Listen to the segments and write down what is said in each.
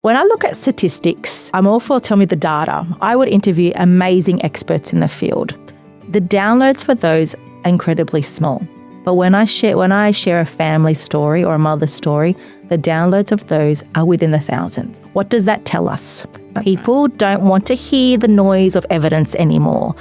When I look at statistics, I'm all for tell me the data. I would interview amazing experts in the field. The downloads for those are incredibly small. But when I share a family story or a mother's story, the downloads of those are within the thousands. What does that tell us? People don't want to hear the noise of evidence anymore.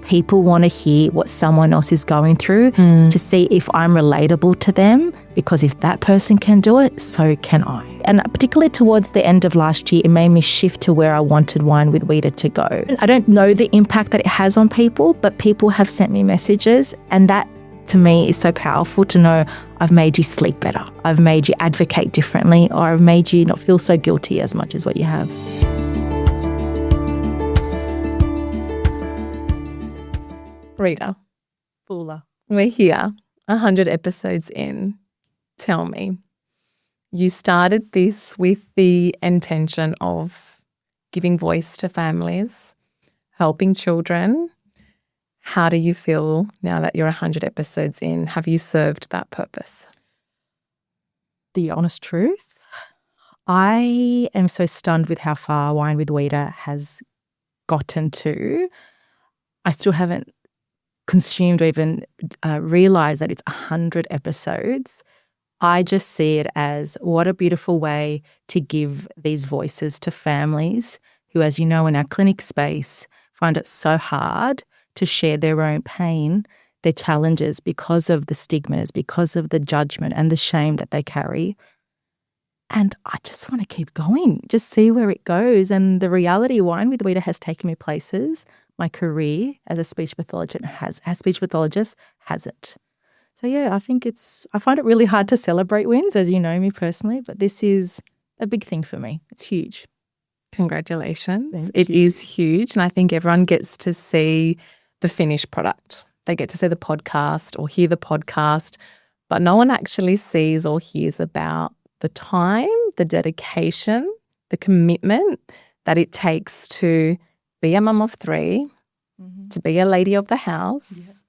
People want to hear what someone else is going through to see if I'm relatable to them, because if that person can do it, so can I. And particularly towards the end of last year, it made me shift to where I wanted Wine with Wita to go. I don't know the impact that it has on people, but people have sent me messages, and that to me is so powerful to know I've made you sleep better. I've made you advocate differently, or I've made you not feel so guilty as much as what you have. Rita, Voula. we're here 100 episodes in. Tell me, you started this with the intention of giving voice to families, helping children. How do you feel now that you're 100 episodes in? Have you served that purpose? The honest truth, I am so stunned with how far Wine with Wita has gotten to. I still haven't consumed or even realised that it's 100 episodes. I just see it as what a beautiful way to give these voices to families who, as you know, in our clinic space, find it so hard to share their own pain, their challenges, because of the stigmas, because of the judgment and the shame that they carry. And I just want to keep going, just see where it goes. And the reality, Wine with Wita has taken me places my career as a speech pathologist hasn't. So yeah, I find it really hard to celebrate wins, as you know me personally, but this is a big thing for me. It's huge. Congratulations. It is huge. And I think everyone gets to see the finished product. They get to see the podcast or hear the podcast, but no one actually sees or hears about the time, the dedication, the commitment that it takes to be a mum of 3, to be a lady of the house,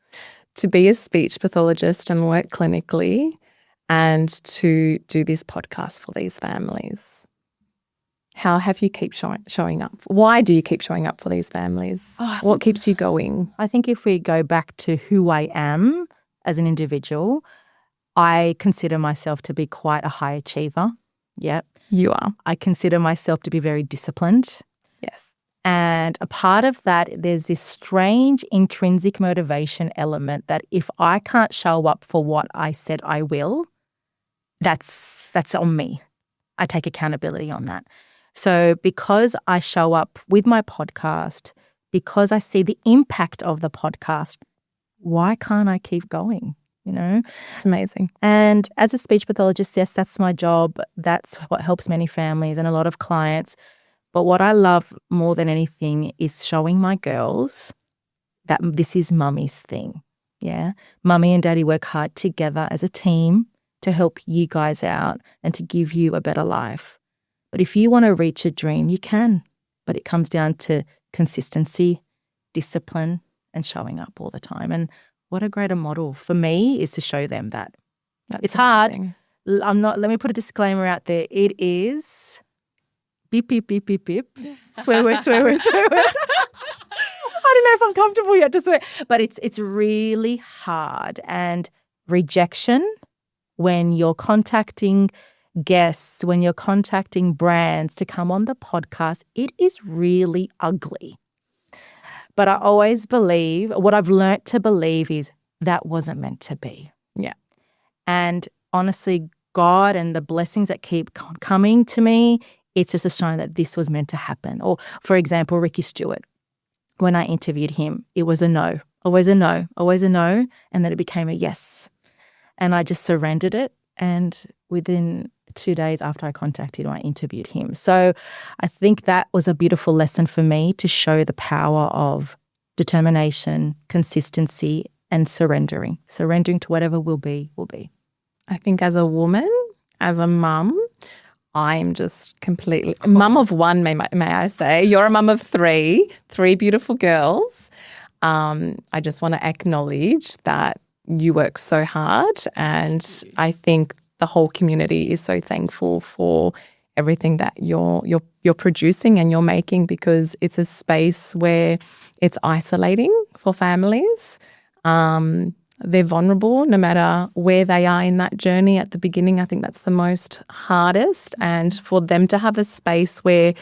to be a speech pathologist and work clinically, and to do this podcast for these families. How have you keep showing up? Why do you keep showing up for these families? What keeps you going? I think if we go back to who I am as an individual, I consider myself to be quite a high achiever. Yep. You are. I consider myself to be very disciplined. Yes. And a part of that, there's this strange intrinsic motivation element that if I can't show up for what I said I will, that's on me. I take accountability on that. So because I show up with my podcast, because I see the impact of the podcast, why can't I keep going? You know? It's amazing. And as a speech pathologist, yes, that's my job. That's what helps many families and a lot of clients. But what I love more than anything is showing my girls that this is mummy's thing. Yeah. Mummy and daddy work hard together as a team to help you guys out and to give you a better life. But if you want to reach a dream, you can. But it comes down to consistency, discipline, and showing up all the time. And what a greater model for me is to show them that. It's amazing. Hard. Let me put a disclaimer out there. It is beep, beep, beep, beep, beep. Swear word, swear word, swear word. I don't know if I'm comfortable yet to swear. But it's really hard. And rejection when you're contacting guests, when you're contacting brands to come on the podcast, it is really ugly. But I always believe, what I've learnt to believe is that wasn't meant to be. Yeah. And honestly, God and the blessings that keep coming to me, it's just a sign that this was meant to happen. Or, for example, Ricky Stewart, when I interviewed him, it was a no, always a no, always a no, and then it became a yes. And I just surrendered it. And within 2 days after I contacted him, I interviewed him. So I think that was a beautiful lesson for me to show the power of determination, consistency, and surrendering. Surrendering to whatever will be, will be. I think as a woman, as a mum, I'm just completely mum of 1, may I say. You're a mum of 3 beautiful girls. I just want to acknowledge that you work so hard, and I think the whole community is so thankful for everything that you're producing and you're making, because it's a space where it's isolating for families. They're vulnerable no matter where they are in that journey. At the beginning, I think that's the most hardest. And for them to have a space where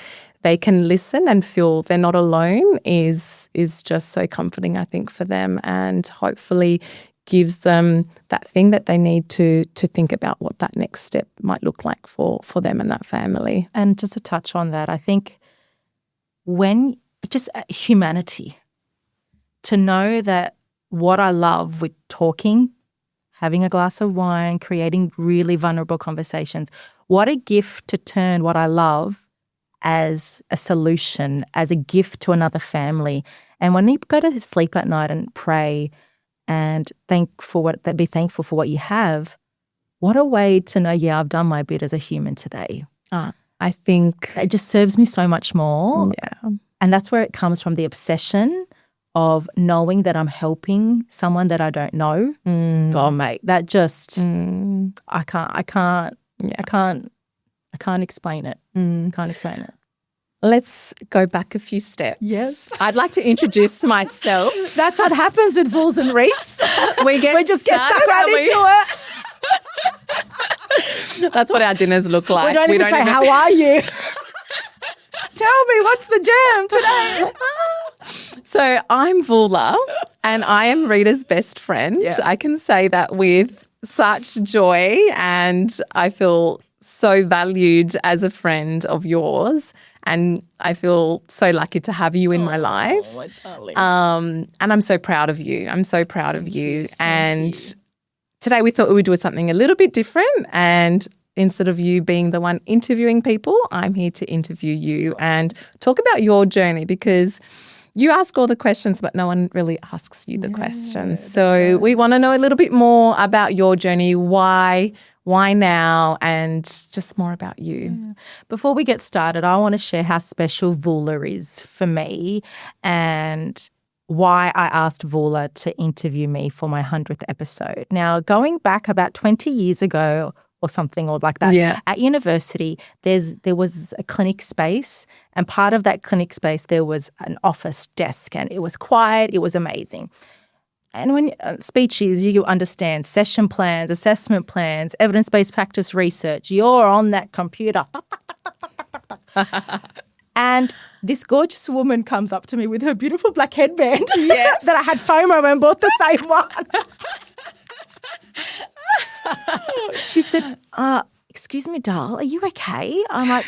they can listen and feel they're not alone is just so comforting, I think, for them, and hopefully gives them that thing that they need to think about what that next step might look like for them and that family. And just to touch on that, I think when just humanity, to know that what I love with talking, having a glass of wine, creating really vulnerable conversations, what a gift to turn what I love as a solution, as a gift to another family. And when you go to sleep at night and pray and be thankful for what you have, what a way to know, yeah, I've done my bit as a human today. I think it just serves me so much more. Yeah. And that's where it comes from, the obsession of knowing that I'm helping someone that I don't know. Oh, mate, that just I can't explain it. Can't explain it. Let's go back a few steps. Yes. I'd like to introduce myself. That's what happens with Vouls and Reits. We just get stuck right into it. That's what our dinners look like. We don't even say, how are you? Tell me, what's the jam today? So I'm Voula and I am Rita's best friend. Yeah. I can say that with such joy, and I feel so valued as a friend of yours, and I feel so lucky to have you in my life. My darling. And I'm so proud of you. I'm so proud of you. Thank you. Today we thought we would do something a little bit different, and instead of you being the one interviewing people, I'm here to interview you and talk about your journey, because you ask all the questions, but no one really asks you the questions. So we want to know a little bit more about your journey, why now, and just more about you. Yeah. Before we get started, I want to share how special Voula is for me and why I asked Voula to interview me for my 100th episode. Now, going back about 20 years ago or something or like that, at university, there was a clinic space, and part of that clinic space there was an office desk, and it was quiet. It was amazing. And when speeches, you understand session plans, assessment plans, evidence-based practice research. You're on that computer. And this gorgeous woman comes up to me with her beautiful black headband that I had FOMO and bought the same one. She said, excuse me, doll, are you okay? I'm like,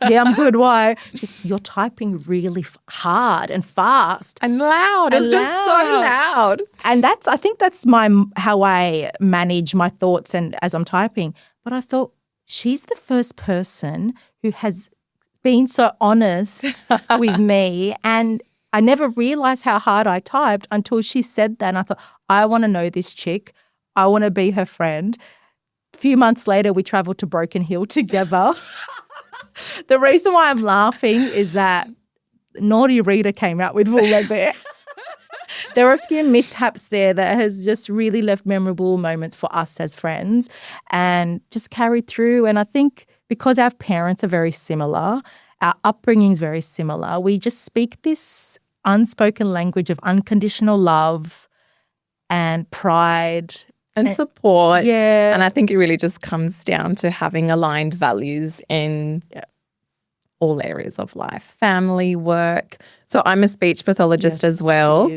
yeah, I'm good. Why? You're typing really hard and fast. And loud. It's just so loud. And I think that's how I manage my thoughts and as I'm typing. But I thought, she's the first person who has been so honest with me, and I never realized how hard I typed until she said that. And I thought, I want to know this chick. I want to be her friend. A few months later, we traveled to Broken Hill together. The reason why I'm laughing is that naughty Rita came out with Voula there. There were a few mishaps there that has just really left memorable moments for us as friends and just carried through. And I think because our parents are very similar, our upbringing is very similar, we just speak this unspoken language of unconditional love and pride. And support. Yeah. And I think it really just comes down to having aligned values in all areas of life, family, work. So I'm a speech pathologist as well.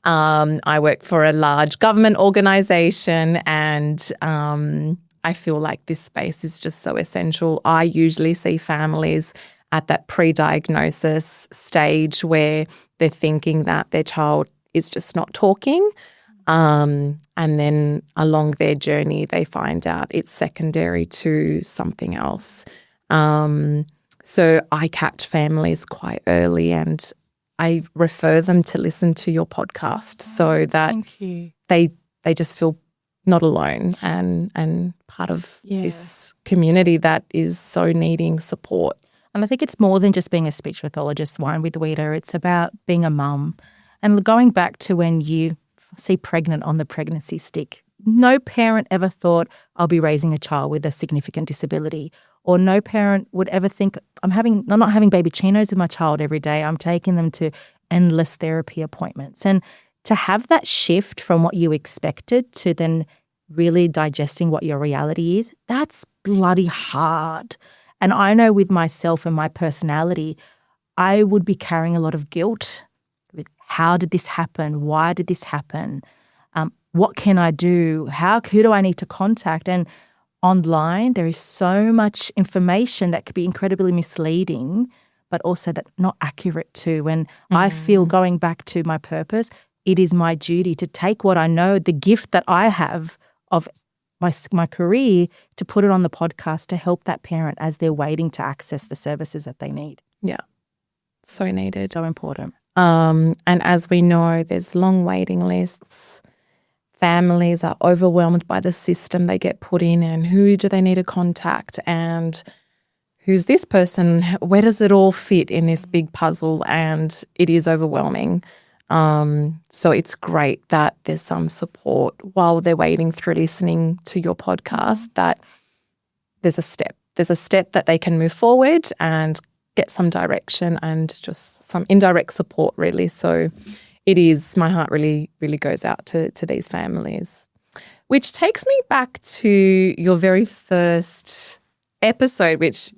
I work for a large government organisation, and I feel like this space is just so essential. I usually see families at that pre-diagnosis stage where they're thinking that their child is just not talking. And then along their journey, they find out it's secondary to something else. So I catch families quite early, and I refer them to listen to your podcast so that they just feel not alone and part of this community that is so needing support. And I think it's more than just being a speech pathologist, Wine with Wita. It's about being a mum. And going back to when you see pregnant on the pregnancy stick, no parent ever thought I'll be raising a child with a significant disability Or no parent would ever think, I'm not having baby chinos with my child every day. I'm taking them to endless therapy appointments. And to have that shift from what you expected to then really digesting what your reality is, that's bloody hard. And I know with myself and my personality, I would be carrying a lot of guilt with how did this happen? Why did this happen? What can I do? Who do I need to contact? And online, there is so much information that could be incredibly misleading, but also that not accurate too. And I feel, going back to my purpose, it is my duty to take what I know, the gift that I have of my career, to put it on the podcast to help that parent as they're waiting to access the services that they need. Yeah. So needed. So important. And as we know, there's long waiting lists. Families are overwhelmed by the system they get put in, and who do they need to contact, and who's this person? Where does it all fit in this big puzzle? And it is overwhelming. So it's great that there's some support while they're waiting through listening to your podcast, that there's a step. There's a step that they can move forward and get some direction and just some indirect support, really. So it is, my heart really, really goes out to these families. Which takes me back to your very first episode, which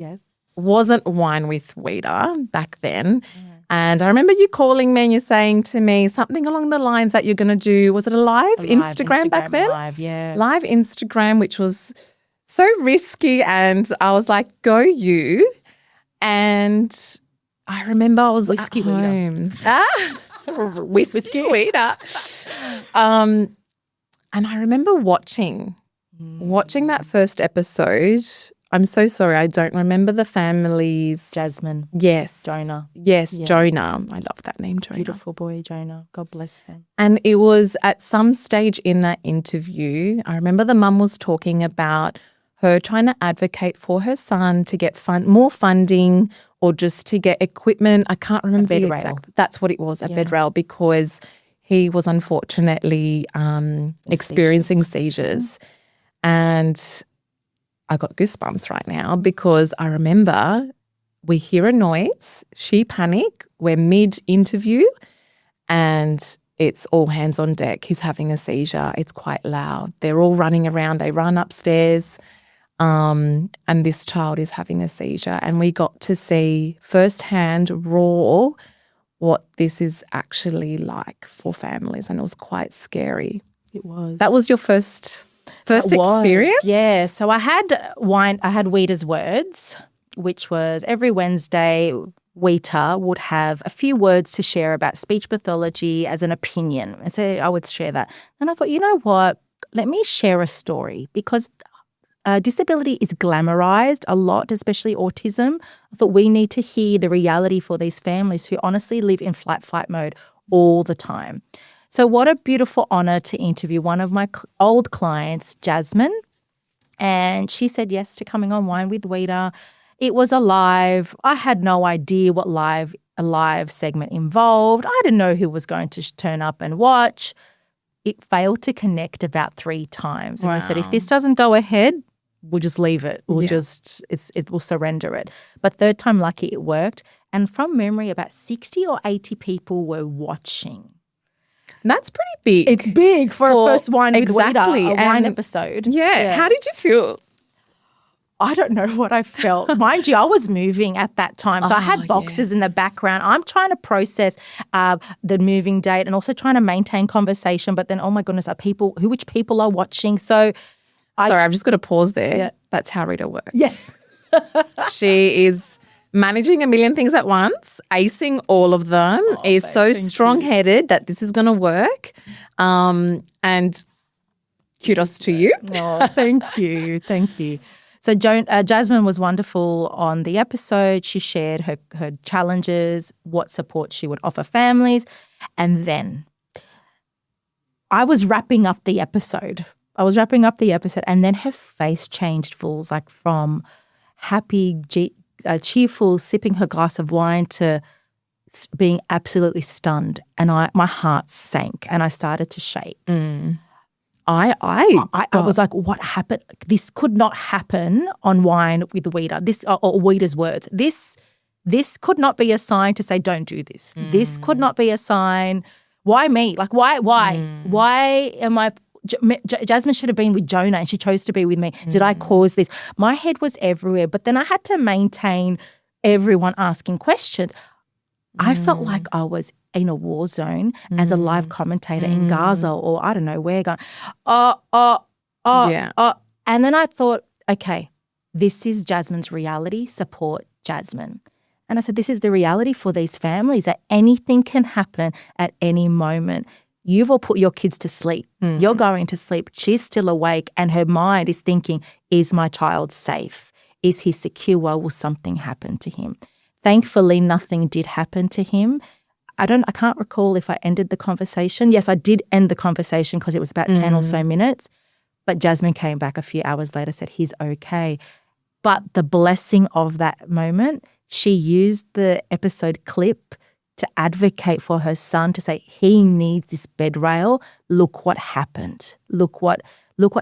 wasn't Wine with Wita back then. And I remember you calling me and you're saying to me something along the lines that you're going to do, was it a live Instagram back then? Live Instagram, which was so risky. And I was like, go you. And I remember I was Whiskey at home. Whiskey Wita. And I remember watching that first episode. I'm so sorry, I don't remember the families. Jasmine. Yes. Jonah. Yes, yeah. Jonah. I love that name, Jonah. Beautiful boy, Jonah. God bless them. And it was at some stage in that interview, I remember the mum was talking about her trying to advocate for her son to get more funding or just to get equipment. I can't remember the exact. That's what it was, a bed rail, because he was unfortunately experiencing seizures. And I got goosebumps right now because I remember we hear a noise, she panic, we're mid-interview and it's all hands on deck. He's having a seizure. It's quite loud. They're all running around. They run upstairs and this child is having a seizure. And we got to see firsthand, raw, what this is actually like for families, and it was quite scary. It was. That was your first experience? Yeah. So I had Wita's Words, which was every Wednesday Wita would have a few words to share about speech pathology as an opinion. And so I would share that. And I thought, you know what? Let me share a story, because disability is glamorized a lot, especially autism. I thought we need to hear the reality for these families who honestly live in flight mode all the time. So what a beautiful honor to interview one of my old clients, Jasmine, and she said yes to coming on Wine with Wita. It was a live. I had no idea what a live segment involved. I didn't know who was going to turn up and watch. It failed to connect about 3 times. And I said, if this doesn't go ahead, we'll just leave it. We'll surrender it. But third time lucky, it worked. And from memory, about 60 or 80 people were watching. That's pretty big. It's big for a first Wine with Wita, a wine episode. Yeah. How did you feel? I don't know what I felt. Mind you, I was moving at that time. So I had boxes in the background. I'm trying to process the moving date and also trying to maintain conversation. But then, oh my goodness, which people are watching? So I've just got to pause there. Yeah. That's how Rita works. Yes. She is managing a million things at once, acing all of them, is so strong-headed that this is going to work. And kudos to you. Oh, thank you. Thank you. So Jasmine was wonderful on the episode. She shared her challenges, what support she would offer families. And then I was wrapping up the episode. And then her face changed, Fools, like from happy, cheerful, sipping her glass of wine to being absolutely stunned. And my heart sank and I started to shake. I was like, what happened? This could not happen on Wine with Wita. This or Wita's words. This could not be a sign to say don't do this. This could not be a sign. Why me? Like why? Why am I? Jasmine should have been with Jonah and she chose to be with me. Did I cause this? My head was everywhere. But then I had to maintain everyone asking questions. I felt like I was in a war zone as a live commentator in Gaza or I don't know where. Going, And then I thought, okay, this is Jasmine's reality. Support Jasmine. And I said, this is the reality for these families that anything can happen at any moment. You've all put your kids to sleep. You're going to sleep. She's still awake and her mind is thinking, is my child safe? Is he secure? Will something happen to him? Thankfully, nothing did happen to him. I can't recall if I ended the conversation. Yes, I did end the conversation because it was about 10 or so minutes. But Jasmine came back a few hours later, said he's okay. But the blessing of that moment, she used the episode clip to advocate for her son, to say he needs this bed rail. Look what happened. Look what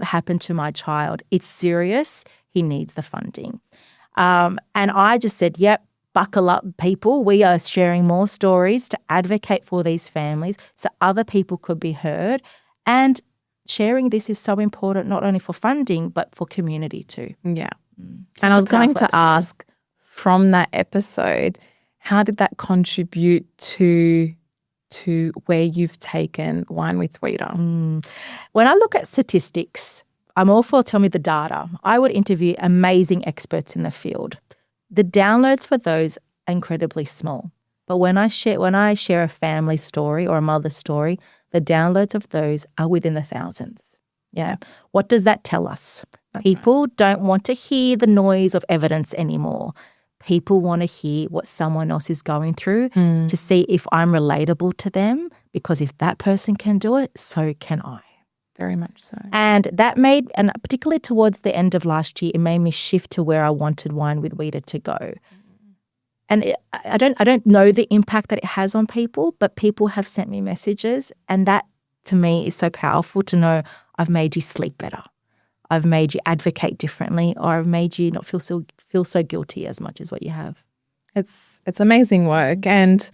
happened to my child. It's serious. He needs the funding. And I just said, yep, buckle up, people. We are sharing more stories to advocate for these families so other people could be heard. And sharing this is so important, not only for funding, but for community too. Yeah. And I was going to ask, from that episode, how did that contribute to where you've taken Wine with Wita? When I look at statistics, I'm all for tell me the data. I would interview amazing experts in the field. The downloads for those are incredibly small. But when I share a family story or a mother's story, the downloads of those are within the thousands. Yeah. What does that tell us? People don't want to hear the noise of evidence anymore. People want to hear what someone else is going through to see if I'm relatable to them, because if that person can do it, so can I. Very much so. And particularly towards the end of last year, it made me shift to where I wanted Wine with Wita to go. And I don't know the impact that it has on people, but people have sent me messages, and that to me is so powerful to know I've made you sleep better. I've made you advocate differently, or I've made you not feel so guilty as much as what you have. It's amazing work. And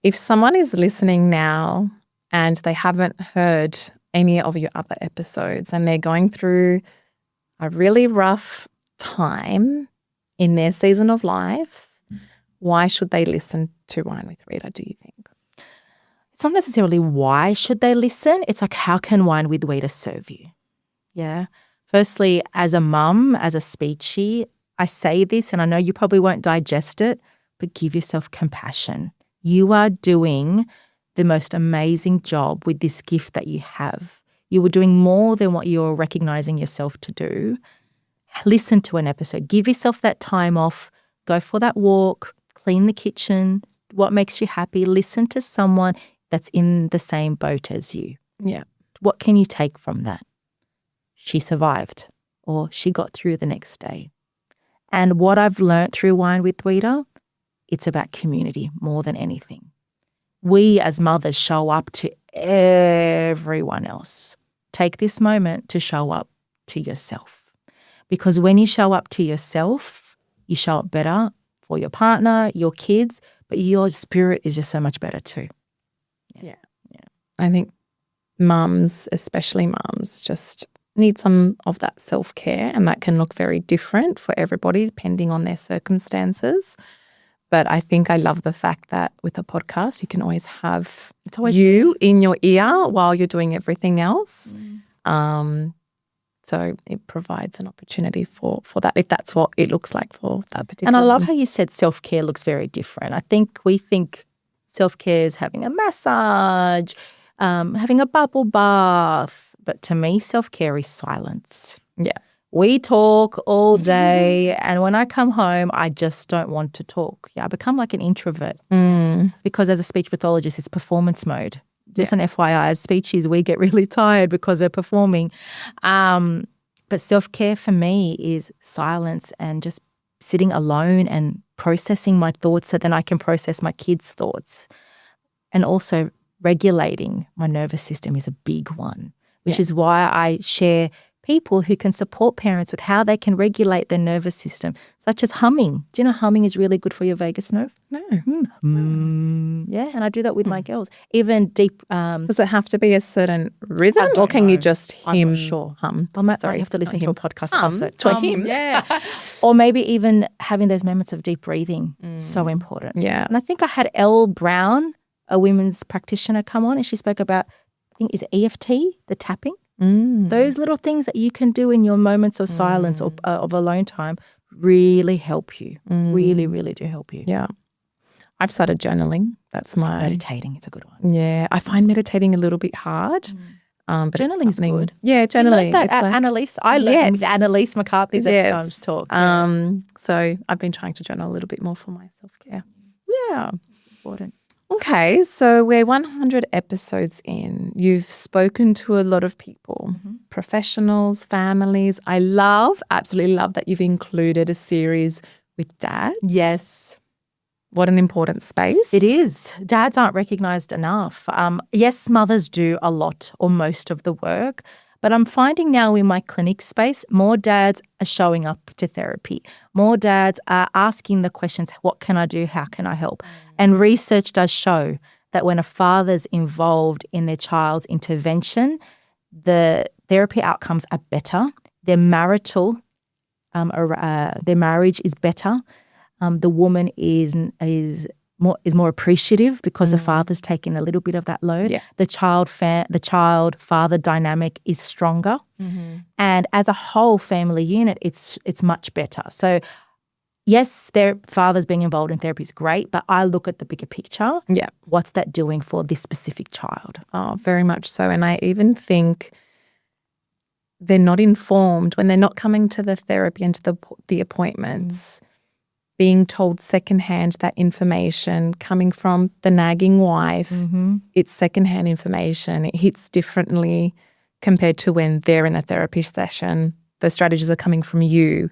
if someone is listening now and they haven't heard any of your other episodes and they're going through a really rough time in their season of life, why should they listen to Wine with Wita, do you think? It's not necessarily why should they listen. It's like, how can Wine with Wita serve you? Yeah. Firstly, as a mum, as a speechie, I say this and I know you probably won't digest it, but give yourself compassion. You are doing the most amazing job with this gift that you have. You were doing more than what you're recognizing yourself to do. Listen to an episode. Give yourself that time off. Go for that walk. Clean the kitchen. What makes you happy? Listen to someone that's in the same boat as you. Yeah. What can you take from that? She survived, or she got through the next day. And what I've learnt through Wine with Wita, it's about community more than anything. We as mothers show up to everyone else. Take this moment to show up to yourself. Because when you show up to yourself, you show up better for your partner, your kids, but your spirit is just so much better too. Yeah. I think mums, especially mums, just need some of that self-care, and that can look very different for everybody depending on their circumstances. But I think I love the fact that with a podcast, you can always have you in your ear while you're doing everything else. So it provides an opportunity for that, if that's what it looks like for that particular. And I love how you said self-care looks very different. I think we think self-care is having a massage, having a bubble bath. But to me, self-care is silence. Yeah. We talk all day, and when I come home, I just don't want to talk. Yeah, I become like an introvert because as a speech pathologist, it's performance mode. Just an FYI, as speechies, we get really tired because we're performing. But self-care for me is silence and just sitting alone and processing my thoughts so then I can process my kids' thoughts. And also regulating my nervous system is a big one. which is why I share people who can support parents with how they can regulate their nervous system, such as humming. Do you know humming is really good for your vagus nerve? No. Yeah, and I do that with my girls. Even deep. Does it have to be a certain rhythm, or can you just I'm not sure. hum? Sorry, you have to listen to a podcast episode. To a hymn. Yeah. Or maybe even having those moments of deep breathing. So important. Yeah. And I think I had Elle Brown, a women's practitioner, come on, and she spoke about, I think, is it EFT, the tapping? Those little things that you can do in your moments of silence or of alone time really help you. Really, really do help you. Yeah. I've started journaling. That's my meditating is a good one. Yeah, I find meditating a little bit hard. But journaling is good. Yeah, journaling. You like that, Annalise. I love Annalise McCarthy's yes. talk. So I've been trying to journal a little bit more for my self-care. Yeah. Important. Okay, so we're 100 episodes in. You've spoken to a lot of people, professionals, families. I absolutely love that you've included a series with dads. Yes. What an important space. It is. Dads aren't recognised enough. Yes, mothers do a lot or most of the work, but I'm finding now in my clinic space, more dads are showing up to therapy. More dads are asking the questions, what can I do? How can I help? And research does show that when a father's involved in their child's intervention, the therapy outcomes are better. Their marriage is better. The woman is more appreciative because the father's taking a little bit of that load. Yeah. The child-father dynamic is stronger. And as a whole family unit, it's much better. So yes, their father's being involved in therapy is great, but I look at the bigger picture. Yeah. What's that doing for this specific child? Oh, very much so. And I even think they're not informed when they're not coming to the therapy and to the appointments. Being told secondhand that information coming from the nagging wife, it's secondhand information. It hits differently compared to when they're in a therapy session. Those strategies are coming from you.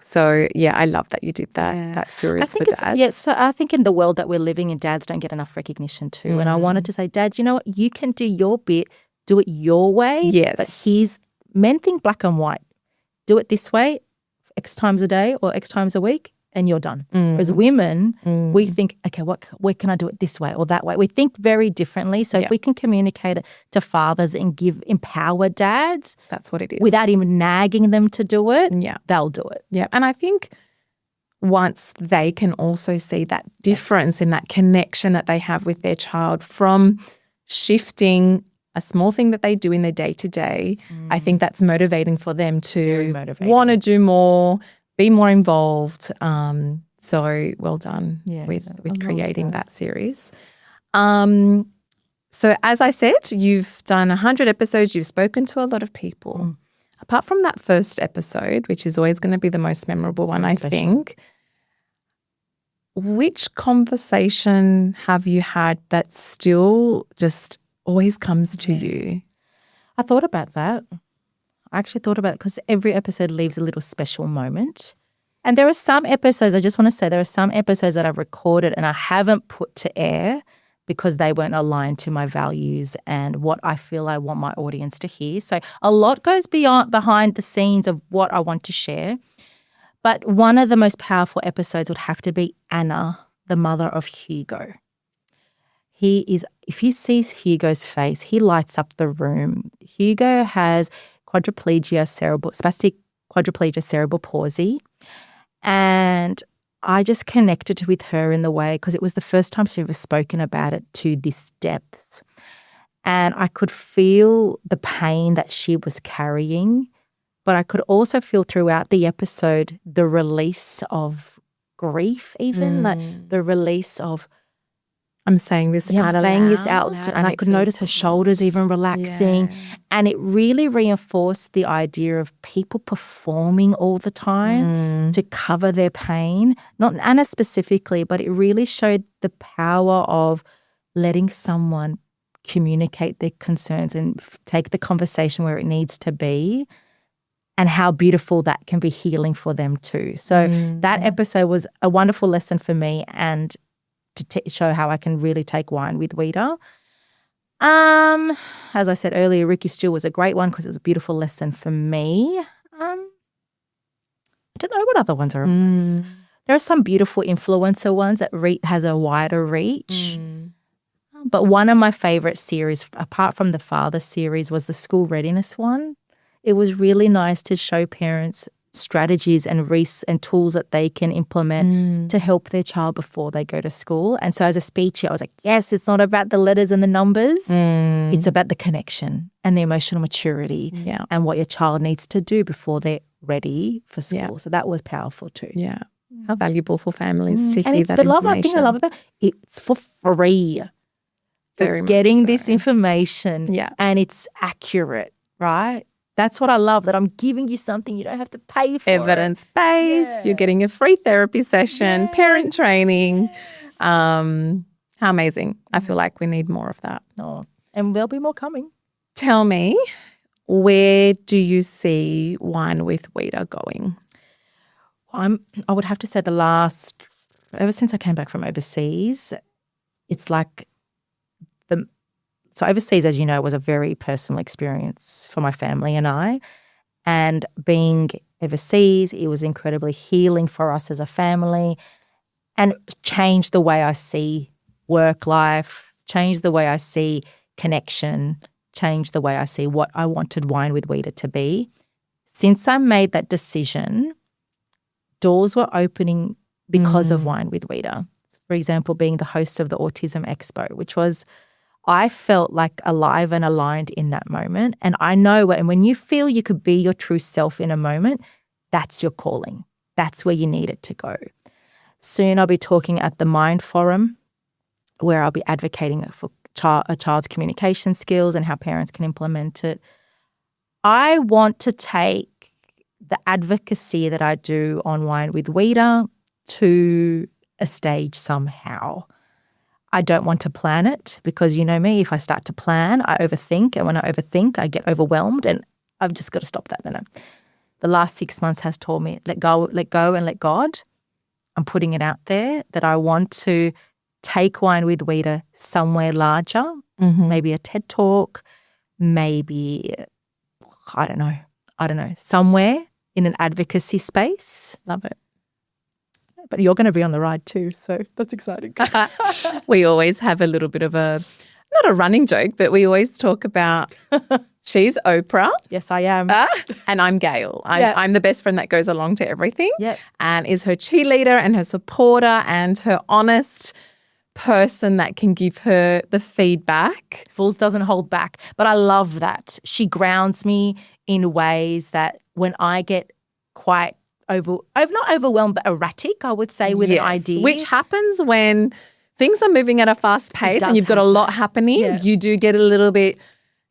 So, yeah, I love that you did that series for dads. Yeah, so I think in the world that we're living in, dads don't get enough recognition too. And I wanted to say, Dad, you know what? You can do your bit, do it your way. Yes. But men think black and white. Do it this way, X times a day or X times a week, and you're done. Whereas women, we think, okay, where can I do it this way or that way? We think very differently. So if we can communicate it to fathers and empower dads. That's what it is. Without even nagging them to do it, they'll do it. Yeah. And I think once they can also see that difference in that connection that they have with their child from shifting a small thing that they do in their day-to-day, I think that's motivating for them to want to do more, be more involved. So well done with creating that series. So as I said, you've done 100 episodes. You've spoken to a lot of people. Apart from that first episode, which is always going to be the most memorable one, I think, which conversation have you had that still just always comes to you? I thought about that. I actually thought about it because every episode leaves a little special moment. And there are some episodes, I just want to say, there are some episodes that I've recorded and I haven't put to air because they weren't aligned to my values and what I feel I want my audience to hear. So a lot goes behind the scenes of what I want to share. But one of the most powerful episodes would have to be Anna, the mother of Hugo. If you see Hugo's face, he lights up the room. Hugo has spastic quadriplegia cerebral palsy. And I just connected with her in the way because it was the first time she ever spoken about it to this depth. And I could feel the pain that she was carrying, but I could also feel throughout the episode the release of grief even, like the release of I'm saying this out loud. I'm saying this out loud. And I could notice her shoulders even relaxing. Yeah. And it really reinforced the idea of people performing all the time to cover their pain. Not Anna specifically, but it really showed the power of letting someone communicate their concerns and take the conversation where it needs to be and how beautiful that can be healing for them too. So that episode was a wonderful lesson for me and to show how I can really take wine with Wita. As I said earlier, Ricky Steele was a great one because it was a beautiful lesson for me. I don't know what other ones are. There are some beautiful influencer ones that has a wider reach. But one of my favorite series, apart from the father series, was the school readiness one. It was really nice to show parents strategies and tools that they can implement to help their child before they go to school. And so as a speecher, I was like, yes, it's not about the letters and the numbers. It's about the connection and the emotional maturity and what your child needs to do before they're ready for school. Yeah. So that was powerful too. Yeah. How valuable for families to and hear it's that the information. I think I love about it's for free. Very much getting so. this information and it's accurate, right? That's what I love, that I'm giving you something you don't have to pay for. Evidence-based. You're getting a free therapy session, parent training. How amazing. I feel like we need more of that. Oh, and there'll be more coming. Tell me, where do you see Wine with Wita going? I would have to say ever since I came back from overseas, it's like so overseas, as you know, was a very personal experience for my family and I. And being overseas, it was incredibly healing for us as a family and changed the way I see work life, changed the way I see connection, changed the way I see what I wanted Wine with Wita to be. Since I made that decision, doors were opening because of Wine with Wita. For example, being the host of the Autism Expo, which was, I felt like alive and aligned in that moment. And I know when you feel you could be your true self in a moment, that's your calling. That's where you need it to go. Soon I'll be talking at the Mind Forum, where I'll be advocating for a child's communication skills and how parents can implement it. I want to take the advocacy that I do on Wine with Wita to a stage somehow. I don't want to plan it because you know me, if I start to plan, I overthink. And when I overthink, I get overwhelmed and I've just got to stop that. No. The last 6 months has taught me, let go and let God. I'm putting it out there that I want to take Wine with Wita somewhere larger, maybe a TED Talk, maybe, I don't know, somewhere in an advocacy space. Love it. But you're going to be on the ride too, so that's exciting. We always have a little bit of not a running joke, but we always talk about she's Oprah. Yes, I am. And I'm Gail. I'm the best friend that goes along to everything and is her cheerleader and her supporter and her honest person that can give her the feedback. Fools doesn't hold back. But I love that. She grounds me in ways that when I get quite not overwhelmed, but erratic, I would say, with an idea. Which happens when things are moving at a fast pace and you've got a lot happening. Yeah. You do get a little bit,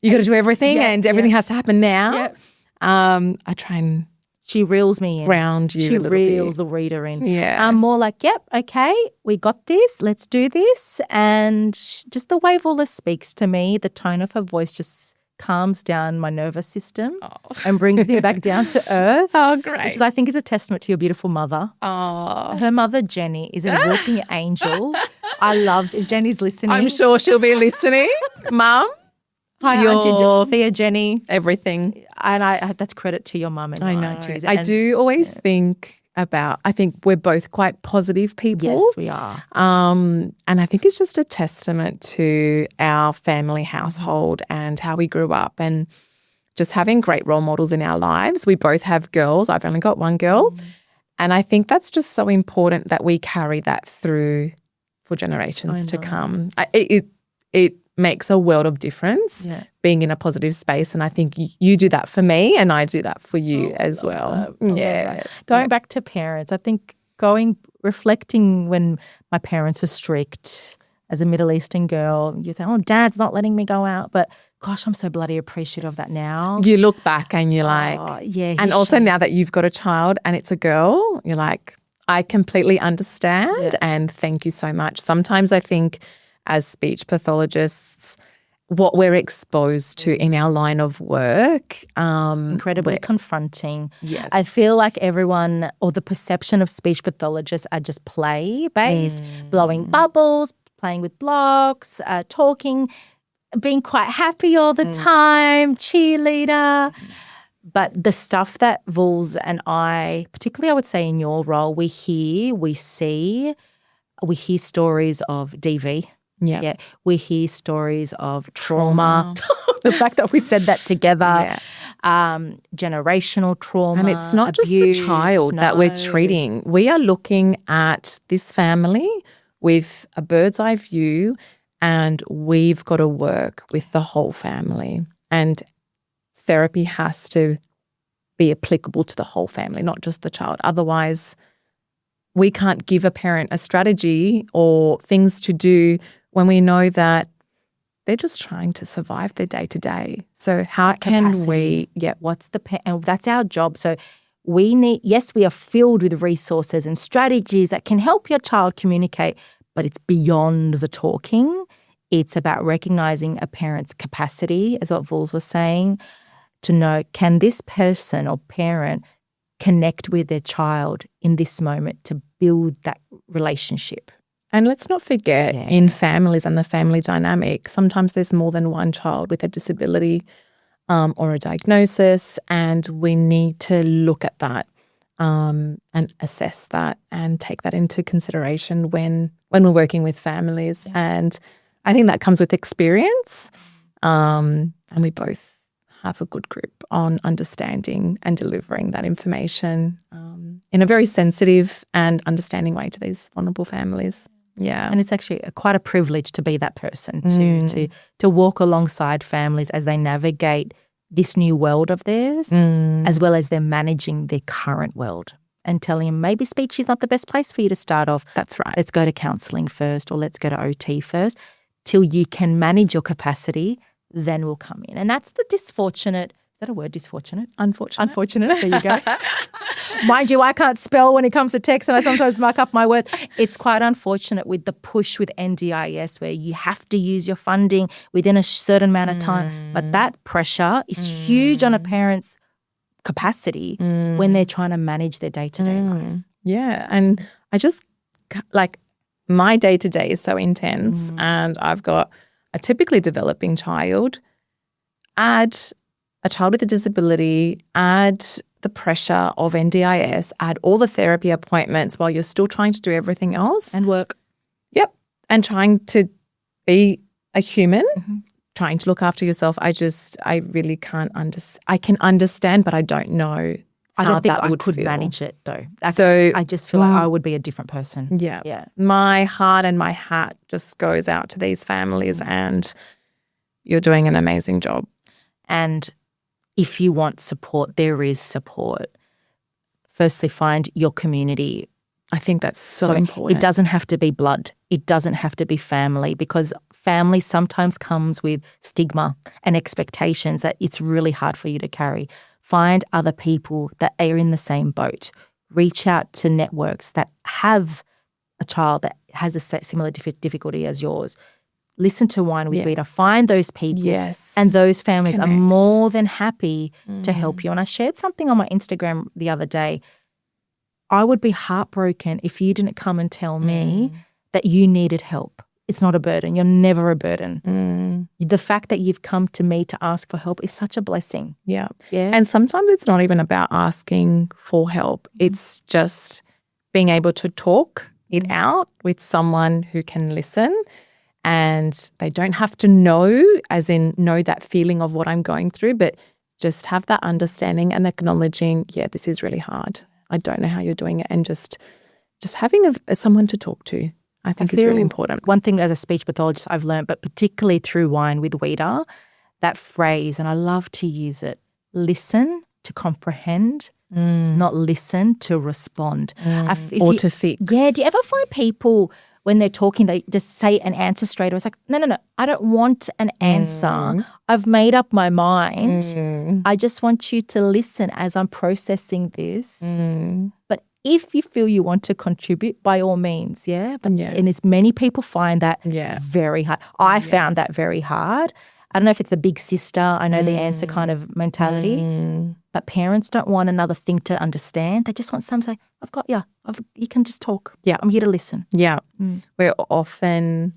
you got to do everything and everything has to happen now. Yeah. I try and she reels me in. Ground you She a little reels bit. The reader in. Yeah. I'm more like, yep, okay, we got this, let's do this. And just the way Voula speaks to me, the tone of her voice just calms down my nervous system and brings me back down to earth. Oh, great. Which I think is a testament to your beautiful mother. Oh. Her mother, Jenny, is a walking angel. I loved it. Jenny's listening. I'm sure she'll be listening. Mum. Hi, Auntie Thea, Jenny. Everything. And that's credit to your mum and I know. aunties. I do always think about, I think we're both quite positive people. Yes, we are. And I think it's just a testament to our family household and how we grew up and just having great role models in our lives. We both have girls. I've only got one girl. And I think that's just so important that we carry that through for generations to come. It makes a world of difference being in a positive space. And I think you do that for me and I do that for you as well. Going back to parents, I think reflecting when my parents were strict as a Middle Eastern girl, you say, oh, Dad's not letting me go out. But gosh, I'm so bloody appreciative of that now. You look back and you're like, and also now that you've got a child and it's a girl, you're like, I completely understand and thank you so much. Sometimes I think as speech pathologists, what we're exposed to in our line of work. Incredibly confronting. Yes. I feel like everyone or the perception of speech pathologists are just play-based, blowing bubbles, playing with blocks, talking. being quite happy all the time, cheerleader. But the stuff that Vuls and I, particularly I would say in your role, we hear, we see, we hear stories of DV. Yeah. We hear stories of trauma. The fact that we said that together. Generational trauma. And it's not abuse, just the child that we're treating. We are looking at this family with a bird's eye view, and we've got to work with the whole family. And therapy has to be applicable to the whole family, not just the child. Otherwise, we can't give a parent a strategy or things to do when we know that they're just trying to survive their day-to-day. So how can we what's the and that's our job. So we need, yes, we are filled with resources and strategies that can help your child communicate, but it's beyond the talking. It's about recognizing a parent's capacity, as what Vuls was saying, to know, can this person or parent connect with their child in this moment to build that relationship? And let's not forget, in families and the family dynamic, sometimes there's more than one child with a disability or a diagnosis, and we need to look at that and assess that and take that into consideration when we're working with families. And I think that comes with experience, and we both have a good grip on understanding and delivering that information in a very sensitive and understanding way to these vulnerable families. Yeah. And it's actually quite a privilege to be that person, to walk alongside families as they navigate this new world of theirs, as well as they're managing their current world and telling them maybe speech is not the best place for you to start off. That's right. Let's go to counselling first, or let's go to OT first, till you can manage your capacity, then we'll come in. And that's the disfortunate, is that a word, disfortunate? Unfortunate, there you go. Mind you, I can't spell when it comes to text, and I sometimes muck up my words. It's quite unfortunate with the push with NDIS where you have to use your funding within a certain amount of time. But that pressure is huge on a parent's capacity when they're trying to manage their day-to-day life. Yeah, and I just, like, my day-to-day is so intense, and I've got a typically developing child, add a child with a disability, add the pressure of NDIS, add all the therapy appointments while you're still trying to do everything else. And work. Yep. And trying to be a human, trying to look after yourself. I really can't I can understand, but I don't know I how don't think that I would could feel. manage it though. So I just feel like I would be a different person. Yeah. My heart and my hat just goes out to these families, and you're doing an amazing job. And if you want support, there is support. Firstly, find your community. I think that's so important. It doesn't have to be blood. It doesn't have to be family, because family sometimes comes with stigma and expectations that it's really hard for you to carry. Find other people that are in the same boat. Reach out to networks that have a child that has a similar difficulty as yours. Listen to Wine with Wita. Find those people. Yes. And those families are more than happy to help you. And I shared something on my Instagram the other day. I would be heartbroken if you didn't come and tell me that you needed help. It's not a burden. You're never a burden. The fact that you've come to me to ask for help is such a blessing. Yeah. And sometimes it's not even about asking for help. It's just being able to talk it out with someone who can listen. And they don't have to know, as in know that feeling of what I'm going through, but just have that understanding and acknowledging, this is really hard. I don't know how you're doing it. And just having someone to talk to, I think is really important. One thing as a speech pathologist I've learned, but particularly through Wine with Wita, that phrase, and I love to use it, listen to comprehend, not listen to respond. Or to fix. Yeah, do you ever find people when they're talking, they just say an answer straight away? It's like, no, I don't want an answer. I've made up my mind. I just want you to listen as I'm processing this. But if you feel you want to contribute, by all means, and as many people find that very hard. I found that very hard. I don't know if it's the big sister, I know the answer kind of mentality, but parents don't want another thing to understand. They just want someone to say, I've got you. You can just talk. Yeah, I'm here to listen. Yeah. We're often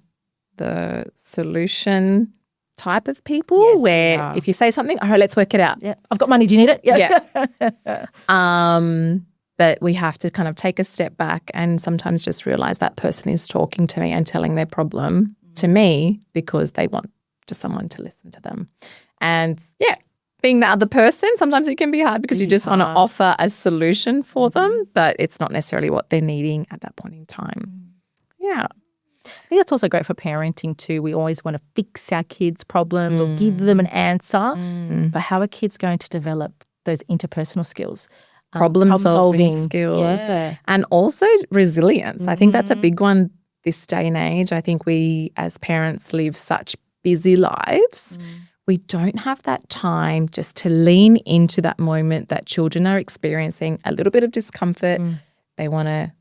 the solution type of people Yes, we where are. if you say something, all right, let's work it out. Yeah. I've got money. Do you need it? Yeah. But we have to kind of take a step back and sometimes just realize that person is talking to me and telling their problem to me because they want just someone to listen to them. And yeah, being the other person, sometimes it can be hard because you just want to offer a solution for them, but it's not necessarily what they're needing at that point in time. Yeah. I think that's also great for parenting too. We always want to fix our kids' problems or give them an answer. But how are kids going to develop those interpersonal skills? Problem-solving skills. Yeah. And also resilience. I think that's a big one this day and age. I think we as parents live such busy lives. We don't have that time just to lean into that moment that children are experiencing a little bit of discomfort. They want to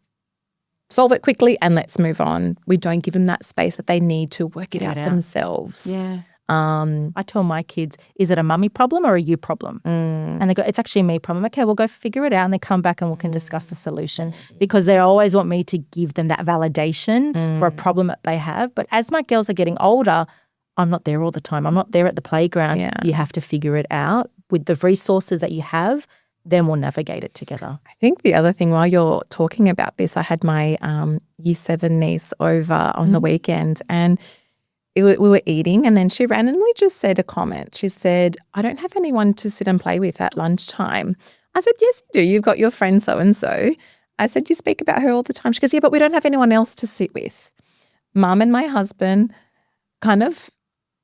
solve it quickly and let's move on. We don't give them that space that they need to work it out themselves. Yeah. I tell my kids, is it a mummy problem or a you problem? And they go, it's actually a me problem. Okay, we'll go figure it out and then come back and we can discuss the solution, because they always want me to give them that validation for a problem that they have. But as my girls are getting older, I'm not there all the time. I'm not there at the playground. Yeah. You have to figure it out with the resources that you have. Then we'll navigate it together. I think the other thing, while you're talking about this, I had my year 7 niece over on the weekend and we were eating and then she randomly just said a comment. She said, I don't have anyone to sit and play with at lunchtime. I said, yes, you do. You've got your friend so-and-so. I said, you speak about her all the time. She goes, yeah, but we don't have anyone else to sit with. Mum and my husband kind of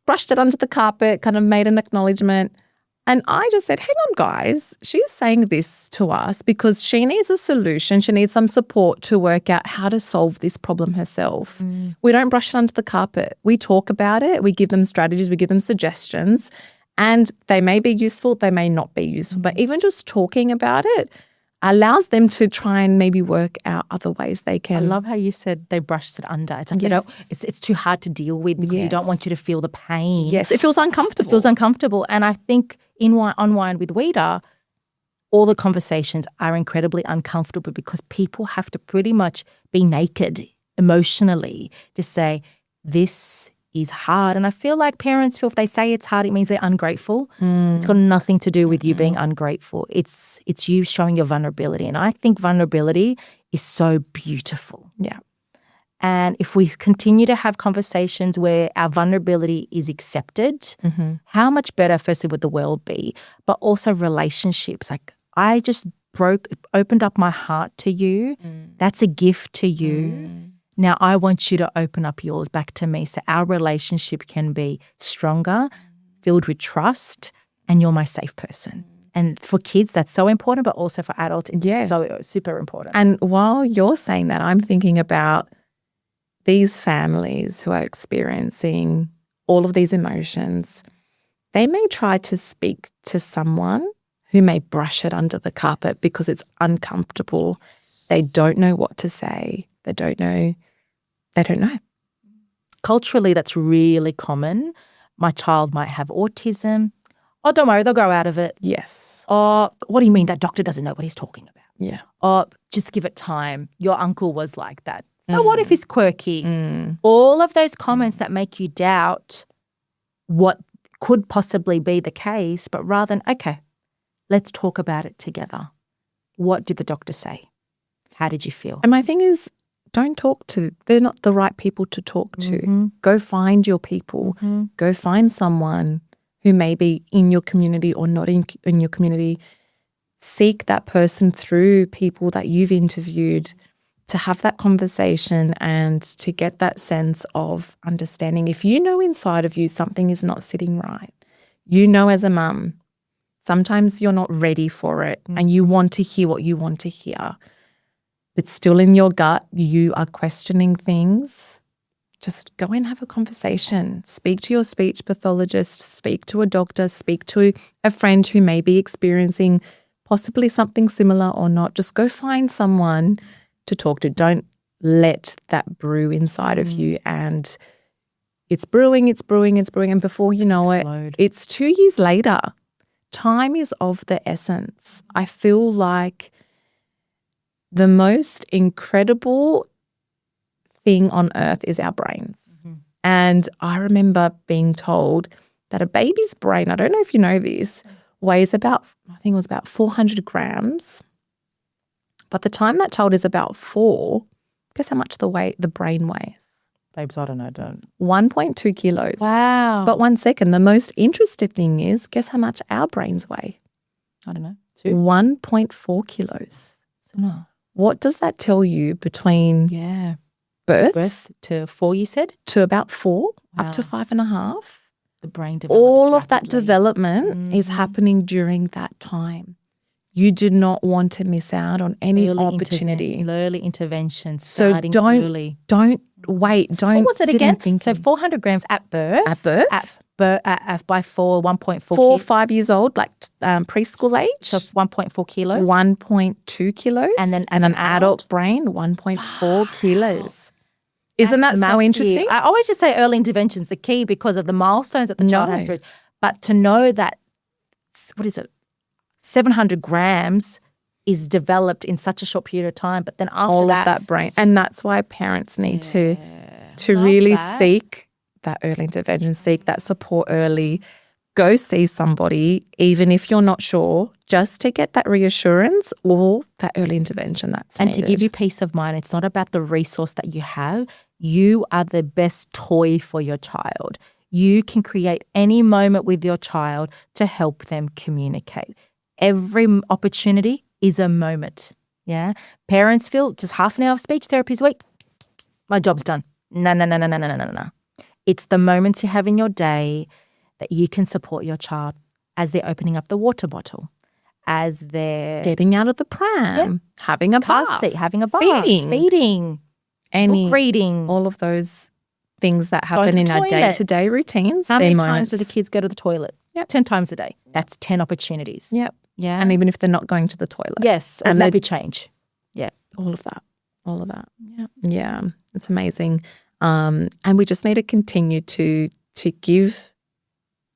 brushed it under the carpet, kind of made an acknowledgement. And I just said, hang on, guys, she's saying this to us because she needs a solution. She needs some support to work out how to solve this problem herself. We don't brush it under the carpet. We talk about it. We give them strategies. We give them suggestions. And they may be useful. They may not be useful. But even just talking about it allows them to try and maybe work out other ways they can. I love how you said they brushed it under. It's like, it's too hard to deal with because you don't want you to feel the pain. Yes, it feels uncomfortable. It feels uncomfortable. And I think in Unwind with Wita, all the conversations are incredibly uncomfortable because people have to pretty much be naked emotionally to say, this is hard. And I feel like parents feel if they say it's hard, it means they're ungrateful. It's got nothing to do with you being ungrateful. It's you showing your vulnerability. And I think vulnerability is so beautiful. Yeah. And if we continue to have conversations where our vulnerability is accepted, how much better, firstly, would the world be? But also relationships. Like, I just opened up my heart to you. That's a gift to you. Now I want you to open up yours back to me so our relationship can be stronger, filled with trust, and you're my safe person. And for kids, that's so important, but also for adults, it's so super important. And while you're saying that, I'm thinking about these families who are experiencing all of these emotions. They may try to speak to someone who may brush it under the carpet because it's uncomfortable. They don't know what to say. They don't know. Culturally, that's really common. My child might have autism. Oh, don't worry, they'll grow out of it. Yes. Or what do you mean that doctor doesn't know what he's talking about? Yeah. Or just give it time. Your uncle was like that. So what if he's quirky? All of those comments that make you doubt what could possibly be the case, but rather than, okay, let's talk about it together. What did the doctor say? How did you feel? And my thing is, they're not the right people to talk to. Go find your people. Go find someone who may be in your community or not in your community. Seek that person through people that you've interviewed to have that conversation and to get that sense of understanding. If you know inside of you something is not sitting right, you know as a mum, sometimes you're not ready for it and you want to hear what you want to hear. But still in your gut, you are questioning things. Just go and have a conversation. Speak to your speech pathologist, speak to a doctor, speak to a friend who may be experiencing possibly something similar or not. Just go find someone to talk to. Don't let that brew inside of you and it's brewing. And before you know it, it's 2 years later. Time is of the essence. I feel like the most incredible thing on earth is our brains. And I remember being told that a baby's brain, I don't know if you know this, weighs about, I think it was about 400 grams. But the time that child is about 4, guess how much the brain weighs? Babes, I don't know. Don't. 1.2 kilos. Wow. But 1 second, the most interesting thing is, guess how much our brains weigh? I don't know. 1.4 kilos. So no. What does that tell you between birth to 4, you said? to about 4, Wow. up to 5.5? The brain develops All of that rapidly. development is happening during that time. You do not want to miss out on any opportunity. Early intervention. So Starting don't early. wait. Don't. What was it sit again? and think. So 400 grams at birth. At birth? By 4, 1.4 4, kilos. 5 years old, like preschool age. So 1.4 kilos. 1.2 kilos. And then and as an an adult brain, 1.4 kilos. Isn't that That's so massive. interesting? I always just say early intervention is the key because of the milestones that the child has to reach. But to know that, 700 grams is developed in such a short period of time. But then after All of that brain. And that's why parents need to really seek that early intervention, seek that support early, go see somebody, even if you're not sure, just to get that reassurance or that early intervention that's and needed. to give you peace of mind. It's not about the resource that you have. You are the best toy for your child. You can create any moment with your child to help them communicate. Every opportunity is a moment. Yeah. Parents feel just half an hour of speech therapy a week. My job's done. No. It's the moments you have in your day that you can support your child as they're opening up the water bottle, as they're getting out of the pram, having a car bath, seat, having a bath, feeding, book reading, all of those things that happen in our day-to-day routines. How many times do the kids go to the toilet? 10 times a day. That's 10 opportunities. Yep. Yeah. And even if they're not going to the toilet. Yes. And maybe change. Yeah. All of that. Yeah. Yeah. It's amazing. And we just need to continue to give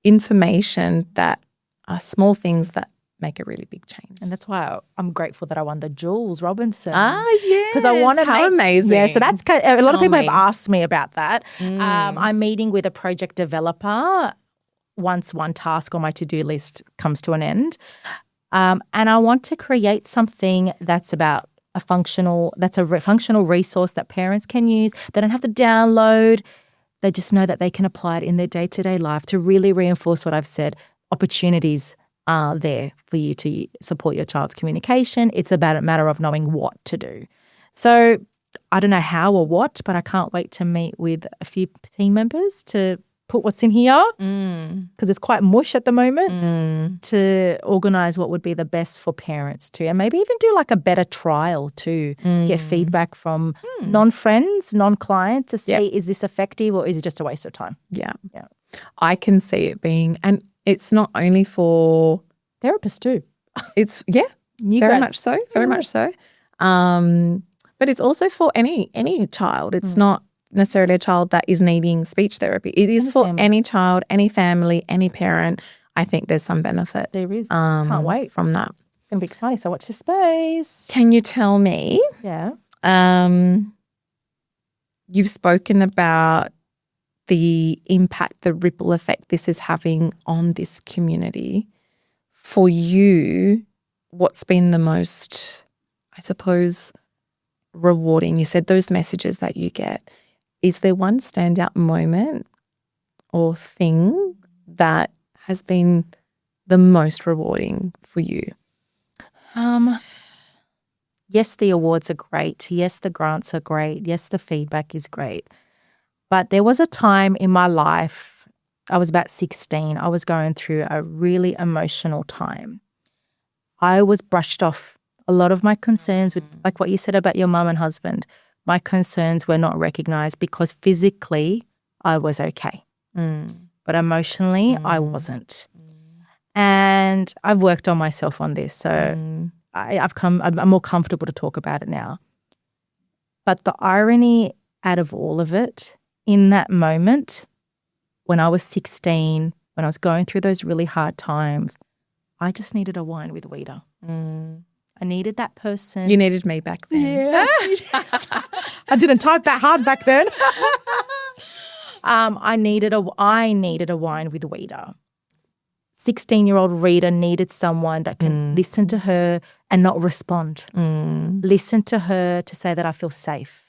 information that are small things that make a really big change. And that's why I'm grateful that I won the Jules Robinson. Yeah. Because I want to How amazing. Yeah, so that's a lot of people have asked me about that. I'm meeting with a project developer once one task on my to-do list comes to an end. And I want to create something that's about a functional resource that parents can use. They don't have to download. They just know that they can apply it in their day-to-day life to really reinforce what I've said. Opportunities are there for you to support your child's communication. It's about a matter of knowing what to do. So I don't know how or what, but I can't wait to meet with a few team members to put what's in here because it's quite mush at the moment to organise what would be the best for parents too, and maybe even do like a better trial to get feedback from non-friends, non-clients to see is this effective or is it just a waste of time? Yeah. I can see it being, and it's not only for therapists too. It's very much so. But it's also for any child. It's not necessarily a child that is needing speech therapy. It is for any child, any family, any parent. I think there's some benefit. There is. Can't wait from that. It's going to be exciting. So watch this space. Can you tell me? Yeah. You've spoken about the impact, the ripple effect this is having on this community. For you, what's been the most, I suppose, rewarding? You said those messages that you get. Is there one standout moment or thing that has been the most rewarding for you? Yes, the awards are great. Yes, the grants are great. Yes, the feedback is great. But there was a time in my life, I was about 16, I was going through a really emotional time. I was brushed off. A lot of my concerns with, like what you said about your mum and husband, my concerns were not recognised because physically I was okay. But emotionally I wasn't. And I've worked on myself on this. So I'm more comfortable to talk about it now. But the irony out of all of it, in that moment, when I was 16, when I was going through those really hard times, I just needed a wine with Wita. I needed that person. You needed me back then. Yeah. I didn't type that hard back then. I needed a wine with Wita. 16-year-old Rita needed someone that can listen to her and not respond. Listen to her to say that I feel safe.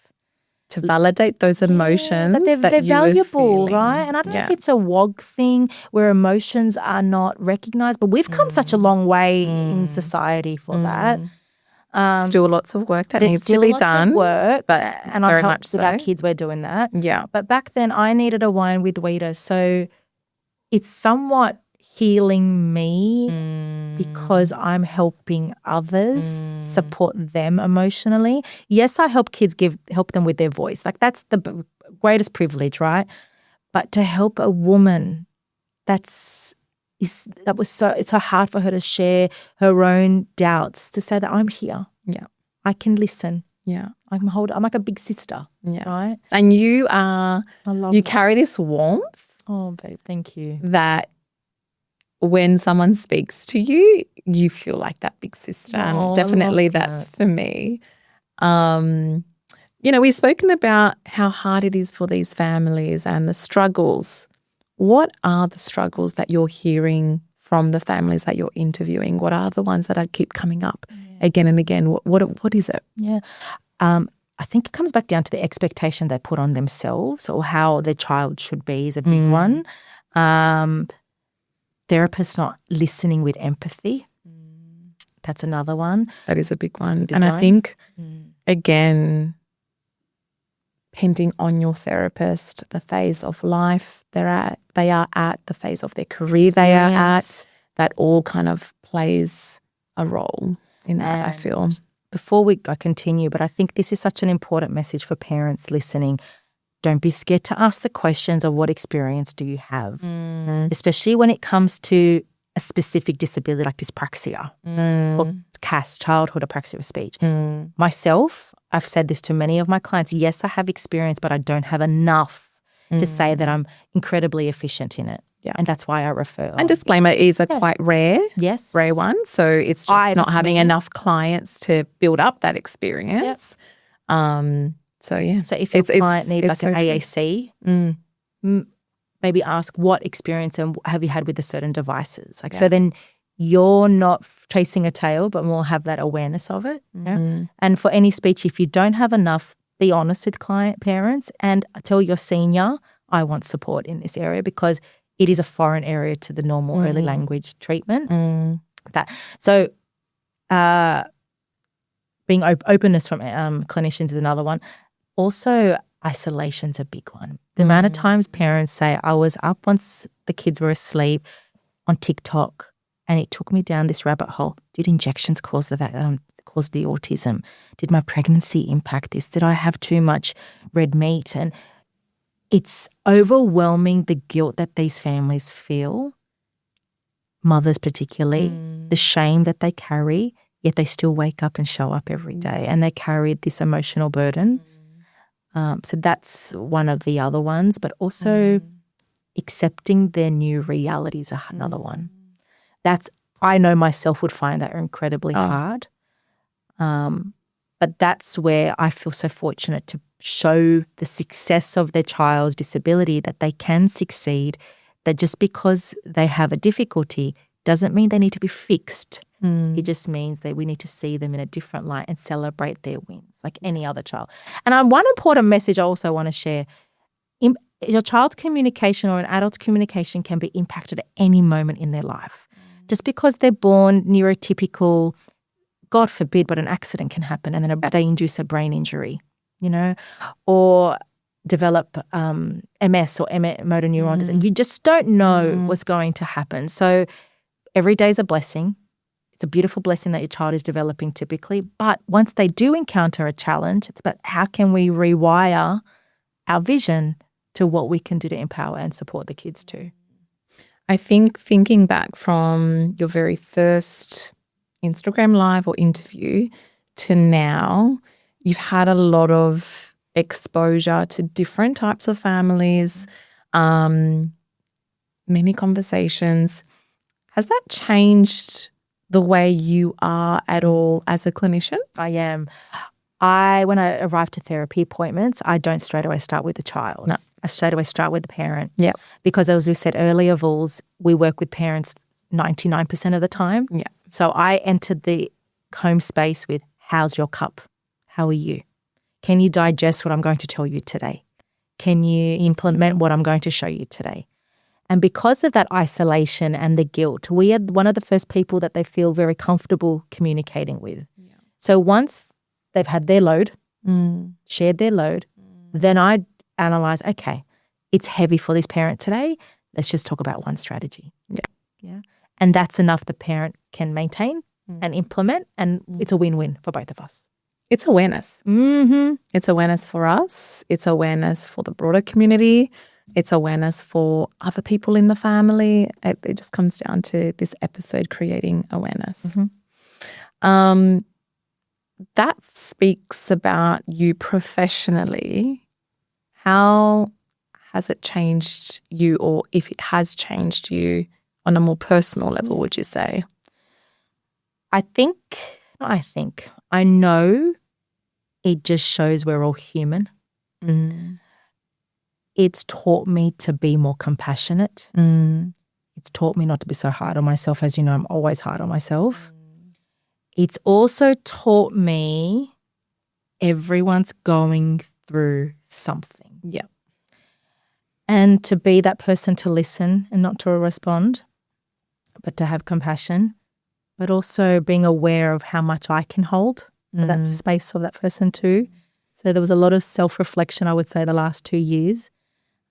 To validate those emotions that they're you were valuable, feeling. right? And I don't know if it's a WOG thing where emotions are not recognized, but we've come such a long way in society for that. Still lots of work that There's needs still to be lots done. of work, but and very I've much helped with our so. kids. We're doing that. Yeah. But back then, I needed a wine with Wita, so it's somewhat healing me because I'm helping others support them emotionally. Yes, I help kids help them with their voice. Like that's the greatest privilege, right? But to help a woman, it's so hard for her to share her own doubts, to say that I'm here. Yeah. I can listen. Yeah. I'm like a big sister. Yeah. Right? And you you carry this warmth. Oh, babe, thank you. That when someone speaks to you, you feel like that big sister. Oh, and definitely that's for me. We've spoken about how hard it is for these families and the struggles. What are the struggles that you're hearing from the families that you're interviewing? What are the ones that keep coming up again and again? What is it? Yeah. I think it comes back down to the expectation they put on themselves or how their child should be is a big one. Therapists not listening with empathy. That's another one. That is a big one. I think, again, depending on your therapist, the phase of life they are at, the phase of their career they are at, that all kind of plays a role in that, I feel. Before I continue, but I think this is such an important message for parents listening. Don't be scared to ask the questions of what experience do you have, especially when it comes to a specific disability like dyspraxia or CAS, childhood apraxia of speech. Myself, I've said this to many of my clients, yes, I have experience, but I don't have enough to say that I'm incredibly efficient in it. Yeah. And that's why I refer. And disclaimer is quite rare. Yes. Rare one. So it's just not having enough clients to build up that experience. Yep. So if your client needs like an AAC, maybe ask what experience and have you had with the certain devices. So then you're not chasing a tail, but more have that awareness of it. Yeah? And for any speech, if you don't have enough, be honest with parents and tell your senior, I want support in this area because it is a foreign area to the normal early language treatment. So being openness from clinicians is another one. Also, isolation's a big one. The amount of times parents say, I was up once the kids were asleep on TikTok and it took me down this rabbit hole. Did injections cause the autism? Did my pregnancy impact this? Did I have too much red meat? And it's overwhelming the guilt that these families feel, mothers particularly, the shame that they carry, yet they still wake up and show up every day and they carry this emotional burden. So that's one of the other ones, but also accepting their new reality is another one. I know myself would find that incredibly hard. But that's where I feel so fortunate to show the success of their child's disability, that they can succeed, that just because they have a difficulty doesn't mean they need to be fixed. It just means that we need to see them in a different light and celebrate their wins like any other child. And one important message I also want to share, your child's communication or an adult's communication can be impacted at any moment in their life. Just because they're born neurotypical, God forbid, but an accident can happen and then they induce a brain injury, or develop MS or motor neuron disease. You just don't know what's going to happen. So every day is a blessing. It's a beautiful blessing that your child is developing typically. But once they do encounter a challenge, it's about how can we rewire our vision to what we can do to empower and support the kids too. I think thinking back from your very first Instagram Live or interview to now, you've had a lot of exposure to different types of families, many conversations. Has that changed the way you are at all as a clinician? I am. When I arrive to therapy appointments, I don't straight away start with the child. No. I straight away start with the parent. Yeah. Because as we said earlier, Vols, we work with parents 99% of the time. Yeah. So I entered the home space with, how's your cup? How are you? Can you digest what I'm going to tell you today? Can you implement what I'm going to show you today? And because of that isolation and the guilt, we are one of the first people that they feel very comfortable communicating with. Yeah. So once they've had their load, shared their load, then I analyze, okay, it's heavy for this parent today. Let's just talk about one strategy. Yeah. Yeah. And that's enough the parent can maintain and implement, and it's a win-win for both of us. It's awareness. Mm-hmm. It's awareness for us. It's awareness for the broader community. It's awareness for other people in the family. It just comes down to this episode creating awareness. Mm-hmm. That speaks about you professionally. How has it changed you, or if it has changed you on a more personal level, would you say? I know it just shows we're all human. It's taught me to be more compassionate. It's taught me not to be so hard on myself. As you know, I'm always hard on myself. It's also taught me everyone's going through something. Yeah. And to be that person to listen and not to respond, but to have compassion, but also being aware of how much I can hold for that space of that person too. So there was a lot of self-reflection, I would say, the last 2 years.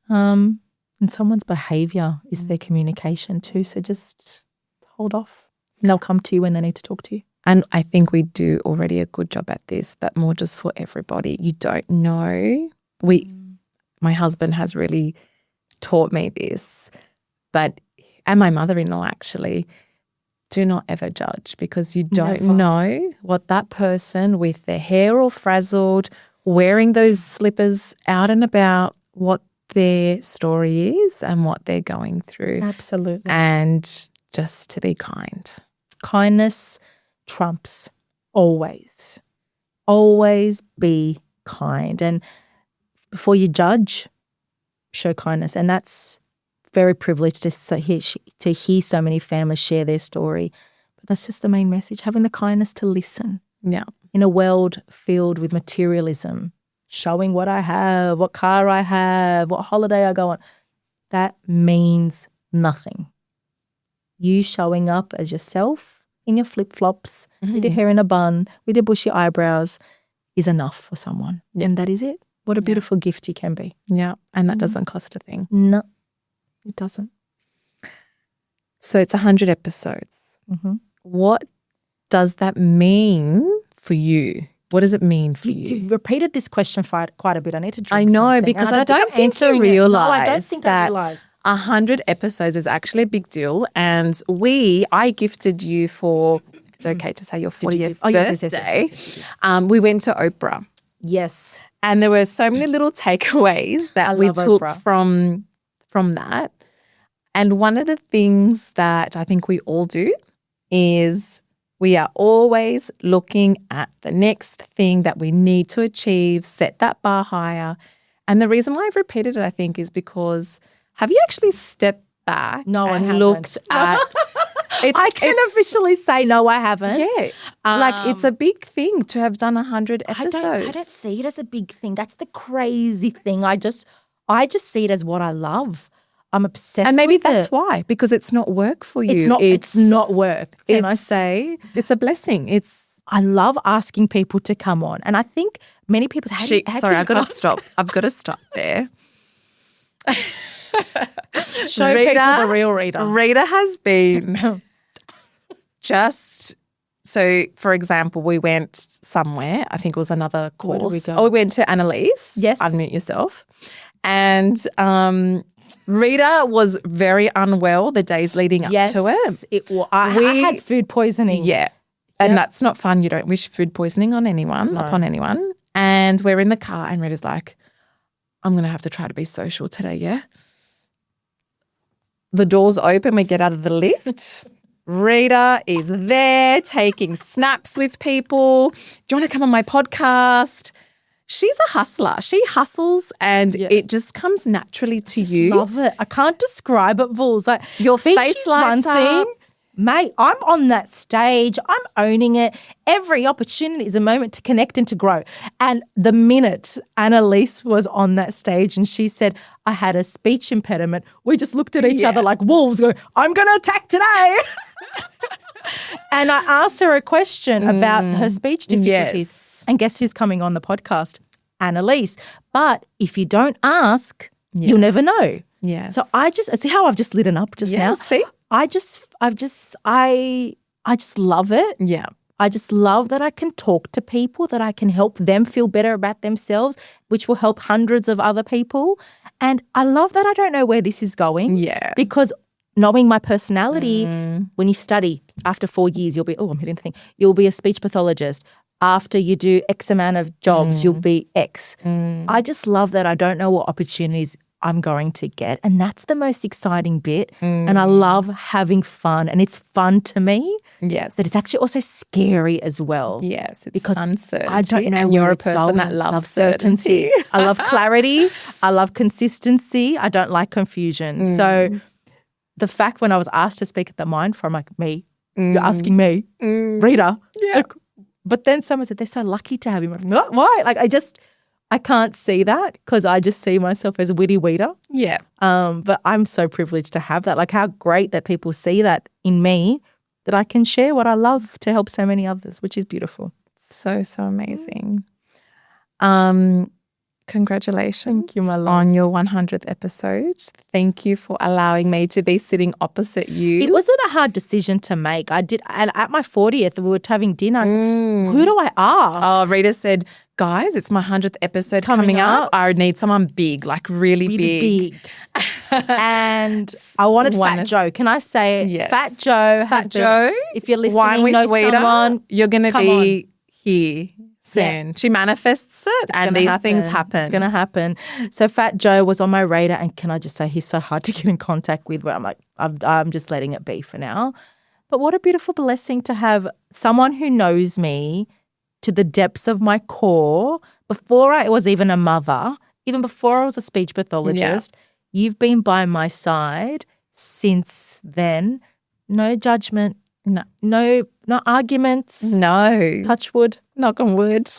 And someone's behaviour is their communication too. So just hold off and they'll come to you when they need to talk to you. And I think we do already a good job at this, but more just for everybody. You don't know. My husband has really taught me this, and my mother-in-law actually, do not ever judge, because you don't know what that person with their hair all frazzled, wearing those slippers out and about, what their story is and what they're going through. Absolutely. And just to be kind. Kindness trumps always. Always be kind. And before you judge, show kindness. And that's very privileged to hear so many families share their story. But that's just the main message, having the kindness to listen. Yeah. In a world filled with materialism, showing what I have, what car I have, what holiday I go on, that means nothing. You showing up as yourself in your flip-flops, with your hair in a bun, with your bushy eyebrows is enough for someone. Yeah. And that is it. What a beautiful gift you can be. Yeah. And that doesn't cost a thing. No, it doesn't. So it's 100 episodes. What does that mean for you? What does it mean for you? You've repeated this question quite a bit. I need to drink I know, something. because I don't think you realise. No, I don't think I realise. 100 episodes is actually a big deal. And I gifted you for, it's okay to say, your 40th birthday. Yes. We went to Oprah. Yes. And there were so many little takeaways that we took from that. And one of the things that I think we all do is we are always looking at the next thing that we need to achieve, set that bar higher. And the reason why I've repeated it, I think, is because have you actually stepped back and looked at I can officially say no, I haven't. Yeah. Like it's a big thing to have done 100 episodes. I don't see it as a big thing. That's the crazy thing. I just see it as what I love. I'm obsessed with it. And maybe that's why, because it's not work for you. It's not work, can I say? It's a blessing. I love asking people to come on. And I think many people say, sorry, I've got to stop. I've got to stop there. Show people the real Rita. Rita has been so, for example, we went somewhere. I think it was another course. Where did we go? We went to Annalise. Yes. Unmute yourself. And Rita was very unwell the days leading up to it. I had food poisoning. Yeah. And that's not fun. You don't wish food poisoning on anyone, upon anyone. And we're in the car and Rita's like, I'm going to have to try to be social today, yeah? The doors open, we get out of the lift. Rita is there taking snaps with people. Do you want to come on my podcast? she's a hustler. She hustles and it just comes naturally to you. Love it. I can't describe it, Vools. Like Your speech face is lights one thing. up. Mate, I'm on that stage. I'm owning it. Every opportunity is a moment to connect and to grow. And the minute Annalise was on that stage and she said, I had a speech impediment, we just looked at each other like wolves going, I'm going to attack today. And I asked her a question about her speech difficulties. Yes. And guess who's coming on the podcast? Annalise. But if you don't ask, you'll never know. Yes. So I just see how I've just lit up just now. See? I just love it. Yeah. I just love that I can talk to people, that I can help them feel better about themselves, which will help hundreds of other people. And I love that I don't know where this is going. Yeah. Because knowing my personality, when you study after 4 years, you'll be, I'm hitting the thing, you'll be a speech pathologist. After you do X amount of jobs, you'll be X. I just love that I don't know what opportunities I'm going to get. And that's the most exciting bit. And I love having fun. And it's fun to me. Yes. That it's actually also scary as well. Yes. It's because uncertainty. I don't know and where you're a it's person going. that loves certainty. I love clarity. I love consistency. I don't like confusion. So the fact when I was asked to speak at the Mind Forum, like me, you're asking me, Rita. Yeah. Like, but then someone said, they're so lucky to have him. I'm like, why? Like I can't see that because I just see myself as a witty Wita. Yeah. But I'm so privileged to have that. Like how great that people see that in me, that I can share what I love to help so many others, which is beautiful. So amazing. Congratulations. Thank you, my love. On your 100th episode. Thank you for allowing me to be sitting opposite you. It wasn't a hard decision to make. And at my 40th, we were having dinner. I said, who do I ask? Oh, Rita said, guys, it's my 100th episode coming up. I need someone big, like really big. And I wanted Fat Joe. Can I say it? Yes. Fat Joe. Fat Joe. If you're listening, Wine with know Wita, someone. you're going to be here soon. Yeah. She manifests it and these things happen. It's going to happen. So Fat Joe was on my radar, and can I just say he's so hard to get in contact with, where I'm like, I'm just letting it be for now. But what a beautiful blessing to have someone who knows me to the depths of my core before I was even a mother, even before I was a speech pathologist. Yeah. You've been by my side since then. No judgment. No arguments. No. Touch wood. Knock on wood.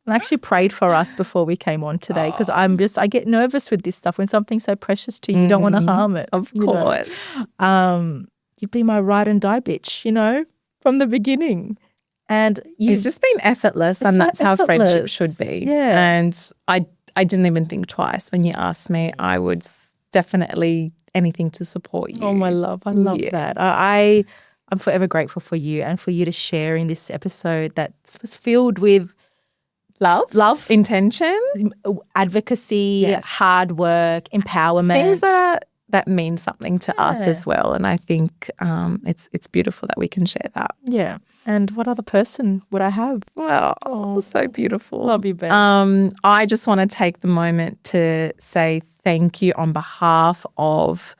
I actually prayed for us before we came on today because I get nervous with this stuff when something's so precious to you. You don't want to harm it. Of course. You've been my ride and die bitch, from the beginning. And it's just been effortless, and that's how friendship should be. Yeah. And I didn't even think twice when you asked me. I would definitely anything to support you. Oh, my love. I love that. I'm forever grateful for you and for you to share in this episode that was filled with love, intention, advocacy, hard work, empowerment. Things that mean something to us as well. And I think it's beautiful that we can share that. Yeah. And what other person would I have? Well, so beautiful. Love you, Ben. I just want to take the moment to say thank you on behalf of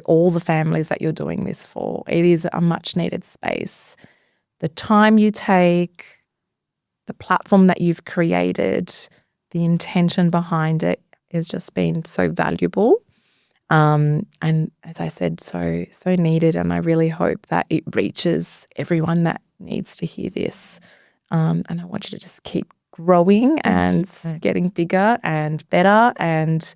all the families that you're doing this for. It is a much needed space. The time you take, the platform that you've created, the intention behind it has just been so valuable. And as I said, so needed. And I really hope that it reaches everyone that needs to hear this. And I want you to just keep growing and getting bigger and better, and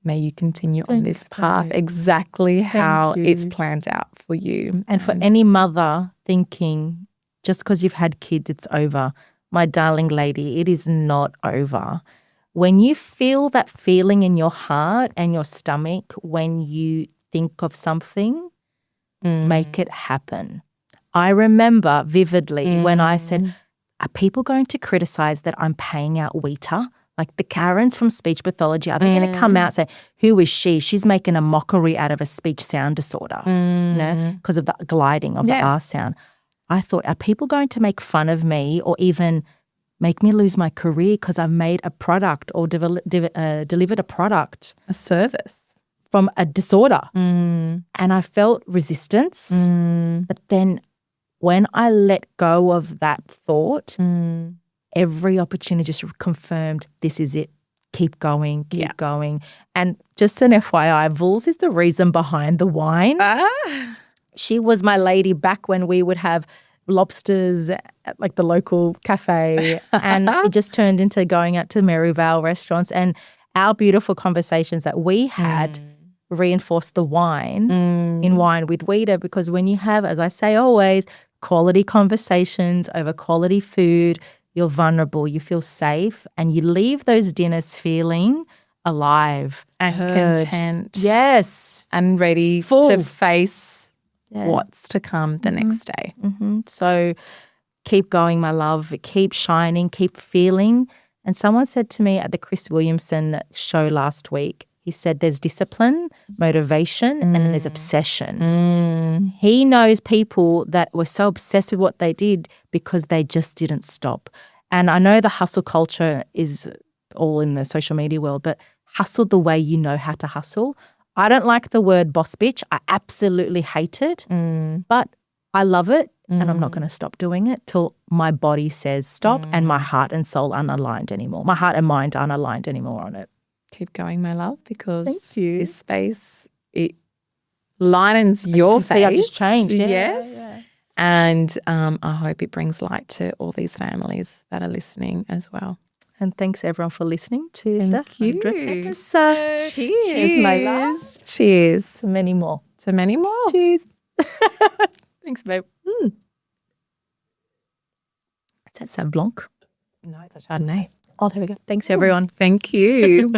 may you continue on this path exactly how it's planned out for you. And for any mother thinking, just because you've had kids, it's over. My darling lady, it is not over. When you feel that feeling in your heart and your stomach when you think of something, make it happen. I remember vividly when I said, are people going to criticize that I'm paying out Wita? Like the Karens from speech pathology, are they going to come out and say, who is she? She's making a mockery out of a speech sound disorder, because of the gliding of the R sound. I thought, are people going to make fun of me or even make me lose my career because I've made a product or delivered a product, a service from a disorder? And I felt resistance. But then when I let go of that thought, every opportunity just confirmed this is it. Keep going, keep going. And just an FYI, Vouls is the reason behind the wine. She was my lady back when we would have lobsters at like the local cafe, and it just turned into going out to Maryvale restaurants, and our beautiful conversations that we had reinforced the wine in Wine with Wita, because when you have, as I say always, quality conversations over quality food, you're vulnerable, you feel safe, and you leave those dinners feeling alive and content. Yes. And ready to face what's to come the next day. So keep going, my love. Keep shining, keep feeling. And someone said to me at the Chris Williamson show last week, he said there's discipline, motivation, and then there's obsession. He knows people that were so obsessed with what they did because they just didn't stop. And I know the hustle culture is all in the social media world, but hustle the way you know how to hustle. I don't like the word boss bitch. I absolutely hate it, but I love it, and I'm not going to stop doing it till my body says stop and my heart and soul aren't aligned anymore. My heart and mind aren't aligned anymore on it. Keep going, my love, because this space, it lightens your face. See, I've just changed. Yes. And I hope it brings light to all these families that are listening as well. And thanks, everyone, for listening to the 100th episode. Cheers, my love. Cheers. To many more. To many more. Cheers. Thanks, babe. Is that Sauv Blanc? No, it's a Chardonnay. Oh, there we go. Thanks, everyone. Thank you.